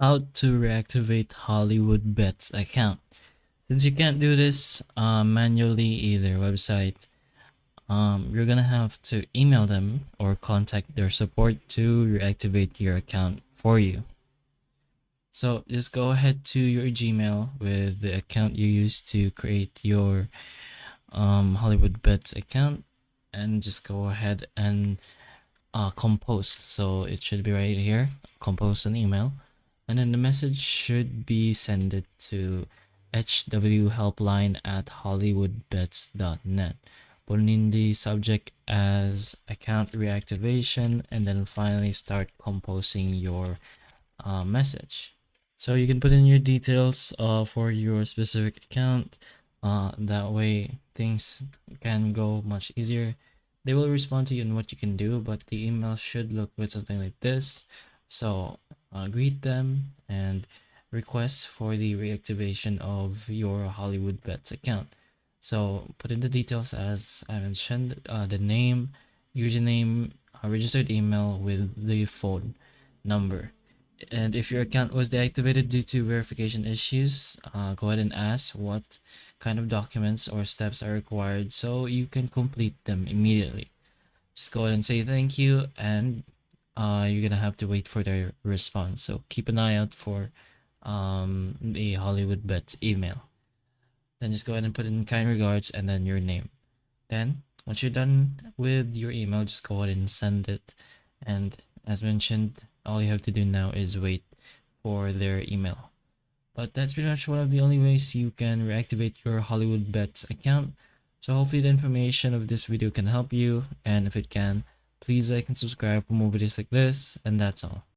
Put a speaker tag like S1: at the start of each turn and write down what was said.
S1: How to reactivate Hollywoodbets account. Since you can't do this manually either website, you're gonna have to email them or contact their support to reactivate your account for you. So just go ahead to your Gmail with the account you used to create your Hollywoodbets account, and just go ahead and compose. So it should be right here. Compose an email, and then the message should be sent it to hwhelpline@hollywoodbets.net. Put in the subject as account reactivation, and then finally start composing your message. So you can put in your details for your specific account. That way things can go much easier. They will respond to you on what you can do, but the email should look with something like this. So greet them and request for the reactivation of your Hollywoodbets account. So put in the details as I mentioned, the name, username, registered email with the phone number. And if your account was deactivated due to verification issues, go ahead and ask what kind of documents or steps are required so you can complete them immediately. Just go ahead and say thank you, and you're gonna have to wait for their response. So keep an eye out for the Hollywoodbets email. Then just go ahead and put in kind regards and then your name. Then once you're done with your email, just go ahead and send it. And as mentioned, all you have to do now is wait for their email. But that's pretty much one of the only ways you can reactivate your Hollywoodbets account. So hopefully the information of this video can help you, and if it can, please like and subscribe for more videos like this, and that's all.